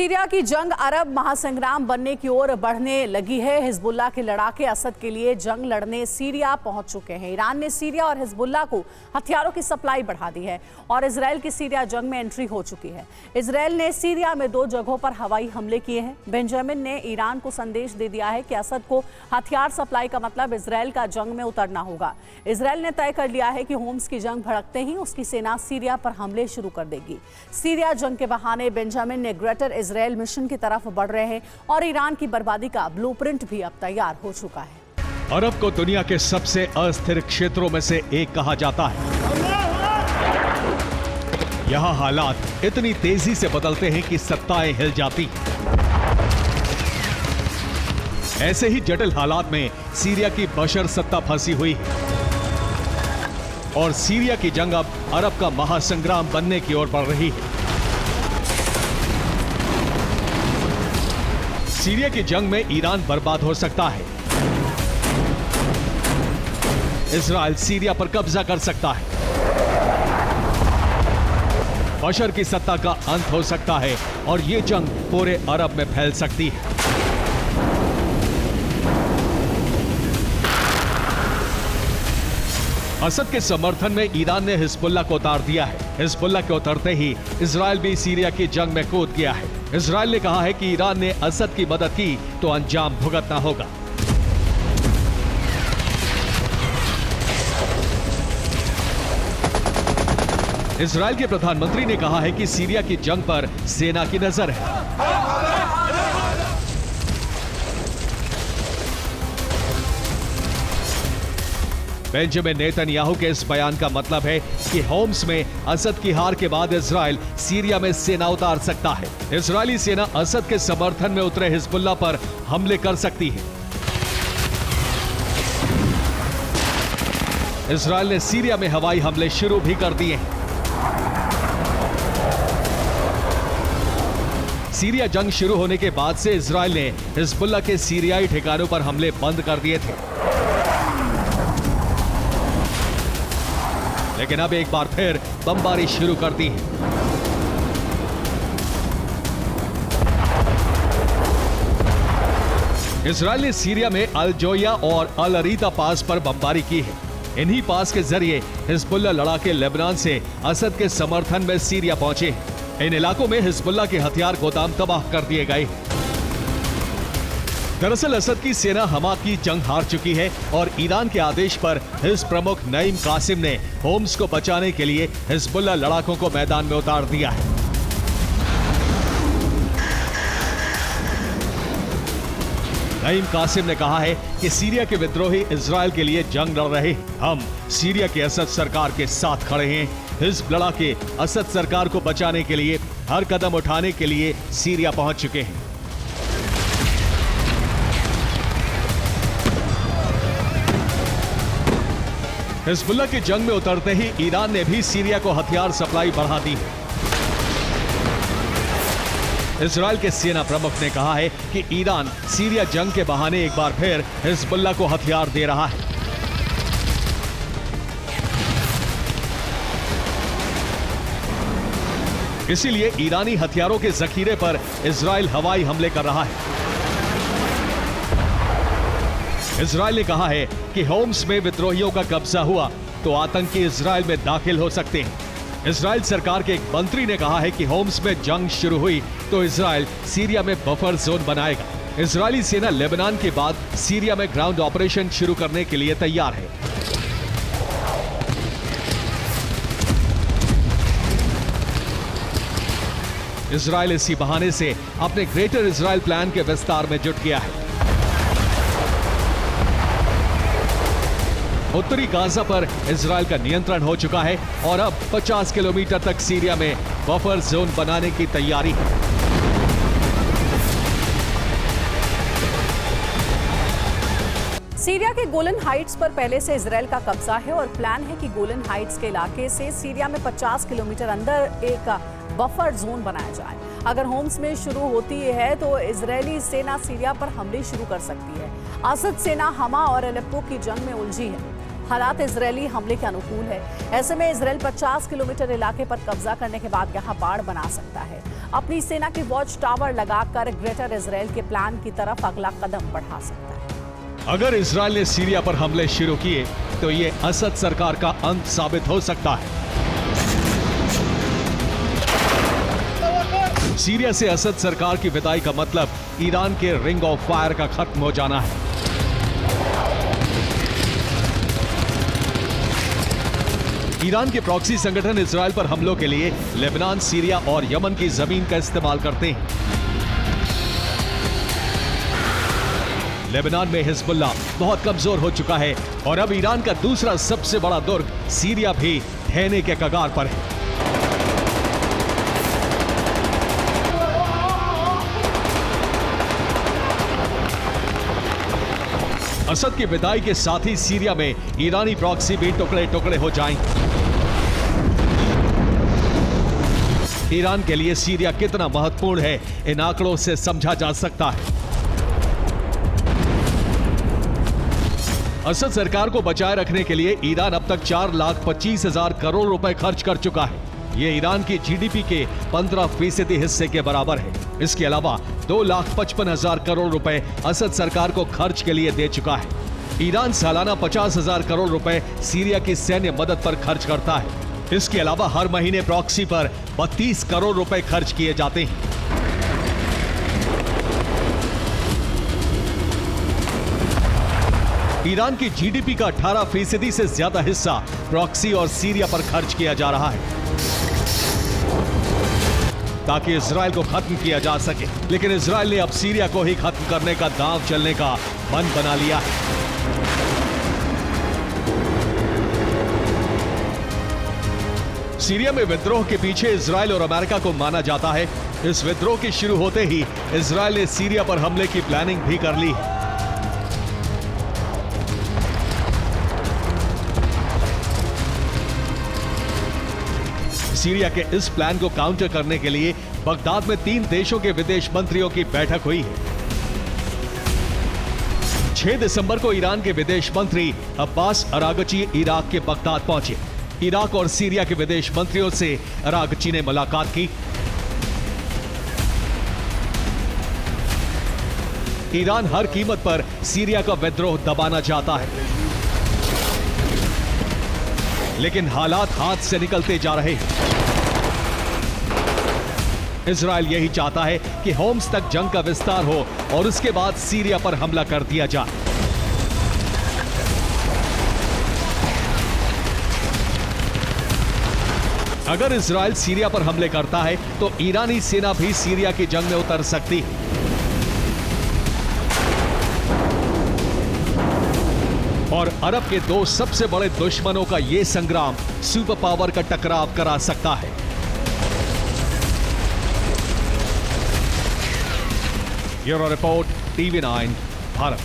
Syria की जंग अरब महासंग्राम बनने की ओर बढ़ने लगी है। हिजबुल्लाह के लड़ाके असद के लिए जंग लड़ने सीरिया पहुंच चुके हैं। ईरान ने सीरिया और हिजबुल्लाह को हथियारों की सप्लाई बढ़ा दी है और इजरायल की सीरिया जंग में एंट्री हो चुकी है। इजरायल ने सीरिया में 2 जगहों पर हवाई हमले किए हैं। बेंजामिन ने ईरान को संदेश दे दिया है कि असद को हथियार सप्लाई का मतलब इजरायल का जंग में उतरना होगा। इजरायल ने तय कर लिया है कि होम्स की जंग भड़कते ही उसकी सेना सीरिया पर हमले शुरू कर देगी। सीरिया जंग के बहाने बेंजामिन ने ग्रेटर इजरायल मिशन की तरफ बढ़ रहे हैं और ईरान की बर्बादी का ब्लूप्रिंट भी अब तैयार हो चुका है। अरब को दुनिया के सबसे अस्थिर क्षेत्रों में से एक कहा जाता है। यहाँ हालात इतनी तेजी से बदलते हैं कि सत्ताएं हिल जाती। ऐसे ही जटिल हालात में सीरिया की बशर सत्ता फंसी हुई है और सीरिया की जंग अब अरब का महासंग्राम बनने की ओर बढ़ रही है। सीरिया की जंग में ईरान बर्बाद हो सकता है। इजरायल सीरिया पर कब्जा कर सकता है। बशर की सत्ता का अंत हो सकता है और यह जंग पूरे अरब में फैल सकती है। असद के समर्थन में ईरान ने हिजबुल्लाह को उतार दिया है। हिजबुल्लाह के उतरते ही इजरायल भी सीरिया की जंग में कूद गया है। इजरायल ने कहा है कि ईरान ने असद की मदद की तो अंजाम भुगतना होगा। इजरायल के प्रधानमंत्री ने कहा है कि सीरिया की जंग पर सेना की नजर है। बेंजामिन नेतन्याहू के इस बयान का मतलब है कि होम्स में असद की हार के बाद इजरायल सीरिया में सेना उतार सकता है। इजरायली सेना असद के समर्थन में उतरे हिजबुल्लाह पर हमले कर सकती है। इजरायल ने सीरिया में हवाई हमले शुरू भी कर दिए हैं। सीरिया जंग शुरू होने के बाद से इजरायल ने हिजबुल्लाह के सीरियाई ठिकानों पर हमले बंद कर दिए थे, लेकिन अब एक बार फिर बमबारी शुरू कर दी है। इजरायल ने सीरिया में अल जोया और अल अरीता पास पर बमबारी की है। इन्हीं पास के जरिए हिजबुल्लाह लड़ाके लेबनान से असद के समर्थन में सीरिया पहुंचे हैं। इन इलाकों में हिजबुल्लाह के हथियार गोदाम तबाह कर दिए गए। दरअसल असद की सेना हमा की जंग हार चुकी है और ईरान के आदेश पर हिज़्ब प्रमुख नईम कासिम ने होम्स को बचाने के लिए हिजबुल्लाह लड़ाकों को मैदान में उतार दिया है। नईम कासिम ने कहा है कि सीरिया के विद्रोही इजरायल के लिए जंग लड़ रहे हैं। हम सीरिया के असद सरकार के साथ खड़े हैं। हिज़्ब लड़ाके असद सरकार को बचाने के लिए हर कदम उठाने के लिए सीरिया पहुंच चुके हैं। हिजबुल्लाह की जंग में उतरते ही ईरान ने भी सीरिया को हथियार सप्लाई बढ़ा दी है। इजरायल के सेना प्रमुख ने कहा है कि ईरान सीरिया जंग के बहाने एक बार फिर हिजबुल्लाह को हथियार दे रहा है। इसीलिए ईरानी हथियारों के जखीरे पर इजरायल हवाई हमले कर रहा है। इजरायल ने कहा है कि होम्स में विद्रोहियों का कब्जा हुआ तो आतंकी इजरायल में दाखिल हो सकते हैं। इजरायल सरकार के एक मंत्री ने कहा है कि होम्स में जंग शुरू हुई तो इजरायल सीरिया में बफर जोन बनाएगा। इजरायली सेना लेबनान के बाद सीरिया में ग्राउंड ऑपरेशन शुरू करने के लिए तैयार है। इजरायल इसी बहाने से अपने ग्रेटर इजरायल प्लान के विस्तार में जुट गया है। उत्तरी गाजा पर इजरायल का नियंत्रण हो चुका है और अब 50 किलोमीटर तक सीरिया में बफर जोन बनाने की तैयारी है। सीरिया के गोलन हाइट्स पर पहले से इजरायल का कब्जा है और प्लान है कि गोलन हाइट्स के इलाके से सीरिया में 50 किलोमीटर अंदर एक बफर जोन बनाया जाए। अगर होम्स में शुरू होती है तो इजरायली सेना सीरिया पर हमले शुरू कर सकती है। असद सेना हमा और अलेप्पो की जंग में उलझी है। हालात इजरायली हमले के अनुकूल है। ऐसे में इजरायल 50 किलोमीटर इलाके पर कब्जा करने के बाद यहां बाड़ बना सकता है। अपनी सेना के वॉच टावर लगाकर ग्रेटर इजरायल के प्लान की तरफ अगला कदम बढ़ा सकता है। अगर इजरायल ने सीरिया पर हमले शुरू किए तो ये असद सरकार का अंत साबित हो सकता है। सीरिया से असद सरकार की विदाई का मतलब ईरान के रिंग ऑफ फायर का खत्म हो जाना है। ईरान के प्रॉक्सी संगठन इजरायल पर हमलों के लिए लेबनान, सीरिया और यमन की जमीन का इस्तेमाल करते हैं। लेबनान में हिजबुल्लाह बहुत कमजोर हो चुका है और अब ईरान का दूसरा सबसे बड़ा दुर्ग सीरिया भी ढहने के कगार पर है। असद की विदाई के साथ ही सीरिया में ईरानी प्रॉक्सी भी टुकड़े टुकड़े हो जाएंगे। ईरान के लिए सीरिया कितना महत्वपूर्ण है, इन आंकड़ों से समझा जा सकता है। असद सरकार को बचाए रखने के लिए ईरान अब तक 4,25,000 करोड़ रुपए खर्च कर चुका है। ये ईरान की जीडीपी के 15% हिस्से के बराबर है। इसके अलावा 2,55,000 करोड़ रुपए असद सरकार को खर्च के लिए दे चुका है। ईरान सालाना 50,000 करोड़ रुपए सीरिया की सैन्य मदद पर खर्च करता है। इसके अलावा हर महीने प्रॉक्सी पर 32 करोड़ रुपए खर्च किए जाते हैं। ईरान की जीडीपी का 18% से ज्यादा हिस्सा प्रॉक्सी और सीरिया पर खर्च किया जा रहा है ताकि इजरायल को खत्म किया जा सके। लेकिन इजरायल ने अब सीरिया को ही खत्म करने का दांव चलने का मन बना लिया है। सीरिया में विद्रोह के पीछे इजरायल और अमेरिका को माना जाता है। इस विद्रोह के शुरू होते ही इजरायल ने सीरिया पर हमले की प्लानिंग भी कर ली है। सीरिया के इस प्लान को काउंटर करने के लिए बगदाद में 3 देशों के विदेश मंत्रियों की बैठक हुई है। 6 दिसंबर को ईरान के विदेश मंत्री अब्बास अरागची इराक के बगदाद पहुंचे। इराक और सीरिया के विदेश मंत्रियों से अरागची ने मुलाकात की। ईरान हर कीमत पर सीरिया का विद्रोह दबाना चाहता है, लेकिन हालात हाथ से निकलते जा रहे हैं। इजरायल यही चाहता है कि होम्स तक जंग का विस्तार हो और उसके बाद सीरिया पर हमला कर दिया जाए। अगर इजरायल सीरिया पर हमले करता है तो ईरानी सेना भी सीरिया की जंग में उतर सकती है। और अरब के 2 सबसे बड़े दुश्मनों का यह संग्राम सुपर पावर का टकराव करा सकता है। Bureau report, TV9 Bharat.